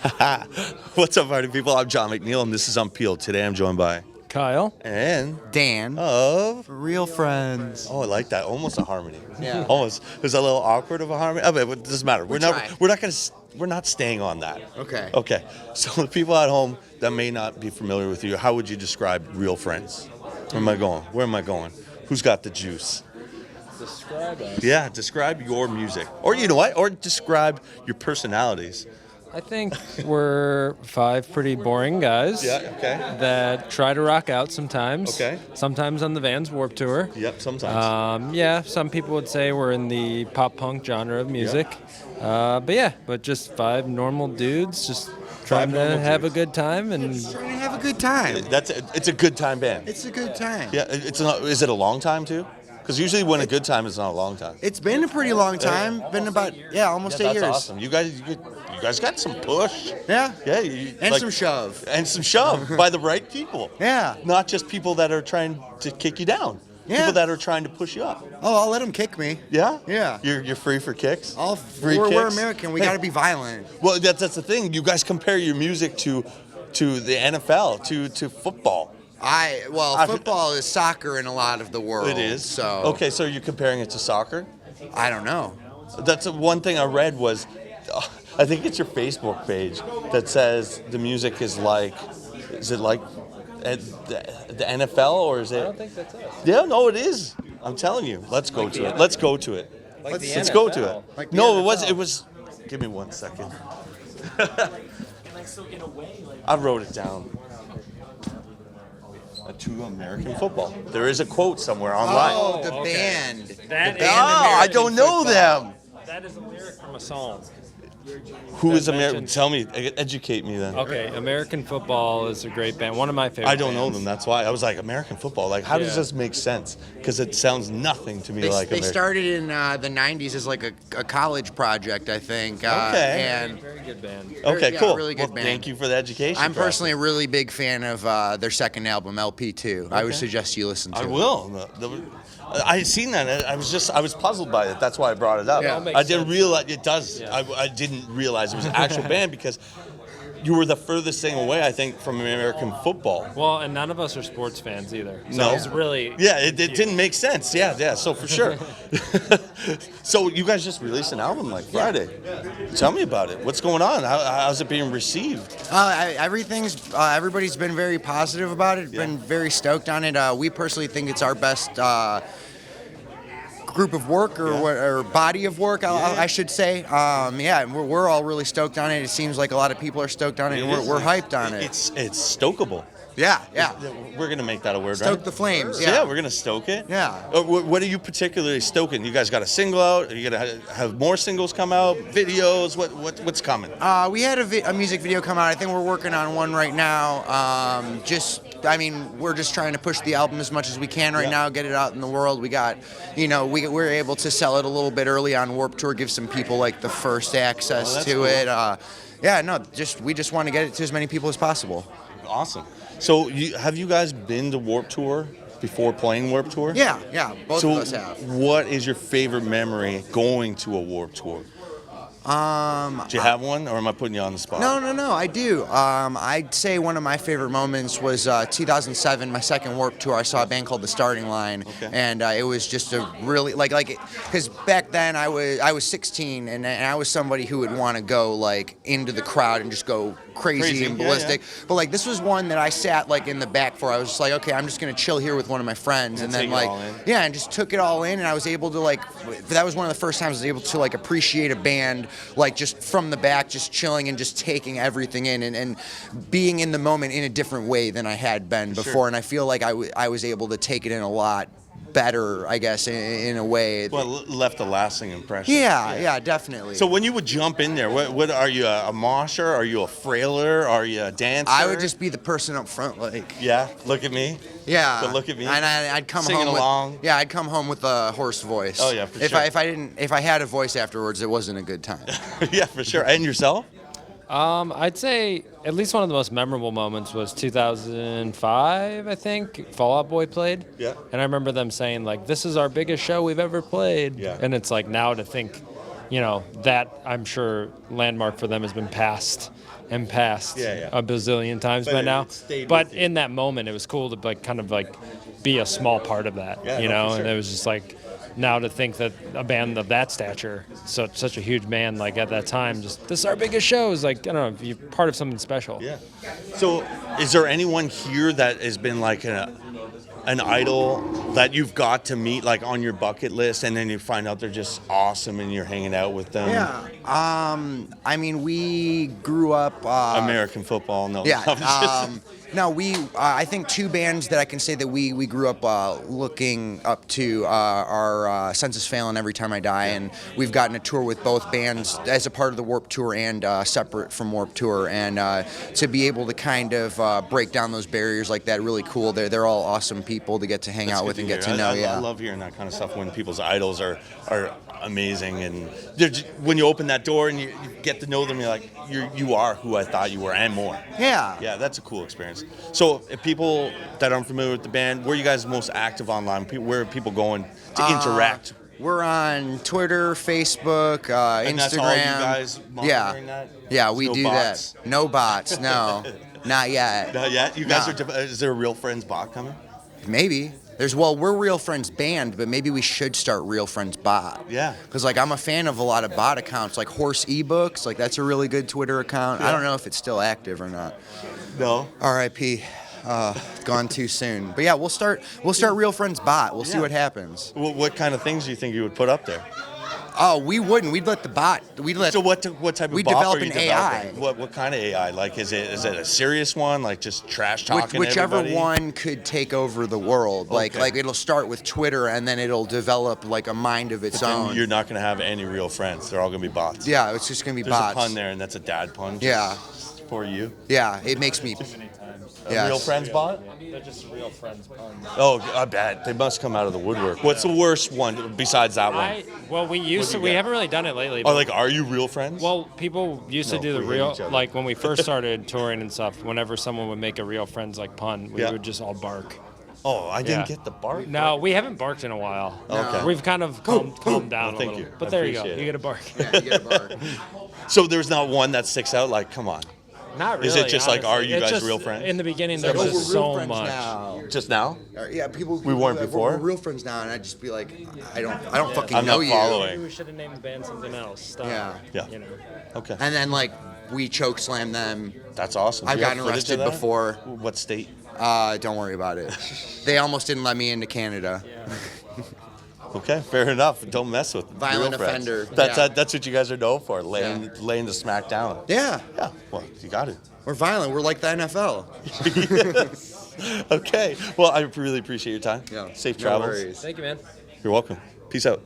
What's up, party people? I'm John McNeil, and this is Unpeeled. Today I'm joined by Kyle. and Dan. of... Real friends. Oh, I like that. Almost a harmony. Yeah. Almost. It was a little awkward of a harmony. Oh, but it doesn't matter. We're not staying on that. Okay. Okay. So the people at home that may not be familiar with you, how would you describe real friends? Where am I going? Where am I going? Who's got the juice? Describe us. Yeah, describe your music. Or you know what? Or describe your personalities. I think we're five pretty boring guys Yeah, okay. that try to rock out sometimes. Okay. Sometimes on the Vans Warped Tour. Yep, sometimes. Some people would say we're in the pop-punk genre of music. But just five normal dudes just trying to have a good time. And Trying to have a good time. It's a good time band. It's a good time. Yeah, is it a long time too? Because usually when a good time is not a long time. It's been a pretty long time. Been about, almost 8 That's years. awesome. You guys got some push. Yeah. Yeah. And some shove. And some shove by the right people. Yeah. Not just people that are trying to kick you down. Yeah. People that are trying to push you up. Oh, I'll let them kick me. Yeah? Yeah. You're free for kicks? We're American. We got to be violent. Well, that's the thing. You guys compare your music to the NFL, to football. Football is soccer in a lot of the world. It is. So Okay, so you're comparing it to soccer? I don't know. That's one thing I read was, I think it's your Facebook page that says the music is like the NFL or is it? I don't think that's us. Yeah, no, it is. I'm telling you. Let's go to it. Let's go to it. Like the Let's go to NFL. it. Like the No, NFL. it was. Give me 1 second. I wrote it down. To American football. There is a quote somewhere online. Oh, the okay. band. That the band is- I American don't know football. them. That is a lyric from a song. Who is That American? mentions- Tell me, educate me then. Okay, American Football is a great band. One of my favorite I don't know bands. them. That's why I was like American football. Like, how does Yeah. this make sense? Because it sounds nothing to me They like American. started in the 90s as like a college project, I think. Okay. And Very good band. Okay, yeah, cool. really good Well, band. thank you for the education. I'm process. personally a really big fan of their second album, LP2. I would Okay. suggest you listen to I it. will. I was that. I was puzzled by it. That's why I brought it up. Yeah. Makes I didn't sense. realize it does. Yeah. I didn't realize it was an actual band because you were the furthest thing away, I think, from American football. Well, and none of us are sports fans either. So No. it's really Yeah, it didn't make sense. Yeah. So for sure. So you guys just released an album like Friday. Tell me about it. What's going on? How's it being received? Everybody's been very positive about it. Yeah. Been very stoked on it. We personally think it's our best group of work or body of work, I should say. We're all really stoked on it. It seems like a lot of people are stoked on it, and we're hyped on it. It's stokable. Yeah. We're gonna make that a word, Stoke right? the flames. Yeah, Yeah. we're gonna stoke it. Yeah. What are you particularly stoking? You guys got a single out? Are you gonna have more singles come out? Videos? What's coming? We had a music video come out. I think we're working on one right now. We're just trying to push the album as much as we can right now, get it out in the world. We got, we're able to sell it a little bit early on Warped Tour, give some people like the first access that's to cool. it. We just want to get it to as many people as possible. Awesome. So have you guys been to Warped Tour before playing Warped Tour? Yeah, both So of us have. what is your favorite memory going to a Warped Tour? Do you have one, or am I putting you on the spot? No, I do. I'd say one of my favorite moments was 2007, my second Warped Tour. I saw a band called The Starting Line, Okay. and it was just a really because back then I was 16, and I was somebody who would want to go like into the crowd and just go crazy and yeah, ballistic. But like this was one that I sat like in the back for. I was just like, okay, I'm just gonna chill here with one of my friends, and then take it all in. and just took it all in, and I was able to that was one of the first times I was able to appreciate a band just from the back, just chilling and just taking everything in and being in the moment in a different way than I had been before. Sure. And I feel like I was able to take it in a lot better, I guess, in a way. Well, left a lasting impression. Yeah, definitely. So when you would jump in there, what are you, a mosher? Are you a frailer? Are you a dancer? I would just be the person up front, Yeah, look at me. yeah. So look at me. And I'd come Singing home along. with I'd come home with a hoarse voice. Oh, yeah, for if sure. if I had a voice afterwards, it wasn't a good time. Yeah, for sure. And yourself? I'd say at least one of the most memorable moments was 2005, I think. Fall Out Boy played. Yeah. And I remember them saying, like, this is our biggest show we've ever played. Yeah. And it's like now to think that I'm sure landmark for them has been passed and passed a bazillion times by now. But in that moment, it was cool to kind of be a small part of that, for sure. And it was just now to think that a band of that stature, such a huge band, at that time, this is our biggest show, is I don't know, you're part of something special. Yeah. So is there anyone here that has been an idol that you've got to meet on your bucket list, and then you find out they're just awesome and you're hanging out with them? Yeah. I mean, we grew up American football, no. Yeah. No, I think two bands that I can say that we grew up looking up to are Census Fail Every Time I Die, and we've gotten a tour with both bands as a part of the Warped Tour and separate from Warped Tour, and to be able to kind of break down those barriers like that, really cool. They're all awesome people to get to hang out with and get to know. I love hearing that kind of stuff when people's idols are amazing, and when you open that door and you get to know them, you're like, you are who I thought you were and more. Yeah, that's a cool experience. So if people that aren't familiar with the band, where are you guys most active online? Where are people going to interact? We're on Twitter, Facebook, Instagram. And that's all you guys monitoring that? Yeah, we no do bots? that. No bots, no. Not yet. Not yet? You guys is there a Real Friends bot coming? Maybe. We're Real Friends Band, but maybe we should start Real Friends Bot. Yeah. Because I'm a fan of a lot of bot accounts, like Horse eBooks. That's a really good Twitter account. Yeah. I don't know if it's still active or not. No. R.I.P. Gone too soon. But yeah, we'll start Real Friends Bot. We'll see what happens. What kind of things do you think you would put up there? Oh, we wouldn't. We'd let the bot. So what type of bot we'd are develop you an AI. developing? What kind of AI? Is it a serious one? Just trash talking Whichever everybody? one could take over the world. Okay. It'll start with Twitter and then it'll develop a mind of its own. You're not going to have any real friends. They're all going to be bots. Yeah, it's just going to be There's bots. a pun there, and that's a dad pun. Yeah. For you. Yeah, it makes me. A Real Friends bot? They're just Real Friends puns. Oh, I bet. They must come out of the woodwork. What's the worst one besides that one? We haven't really done it lately. Are you real friends? Well, people used to do the we hate real, each other. when we first started touring and stuff, whenever someone would make a Real Friends pun, we would just all bark. Oh, I didn't get the bark. No, we haven't barked in a while. Okay. We've kind of calmed down a thank little. you. But I there you go. appreciate it. You get a bark. Yeah, you get a bark. So there's not one that sticks out? Come on. Not really. Is it just honestly. are you It's guys just, real friends? In the beginning, there was just so much. Just now? Yeah, people. We weren't before? We're real friends now, and I'd just be like, I don't fucking I'm know not you. following. Maybe we should have named the band something else. Stop. Yeah. Okay. And then we choke slam them. That's awesome. I've Do you have gotten footage of arrested that? before. What state? Don't worry about it. They almost didn't let me into Canada. Okay, fair enough. Don't mess with Violent real friends. offender. That's what you guys are known for, laying the smack down. Yeah. Yeah. Well, you got it. We're violent. We're like the NFL. Okay. Well, I really appreciate your time. Yeah. Safe No travels. worries. Thank you, man. You're welcome. Peace out.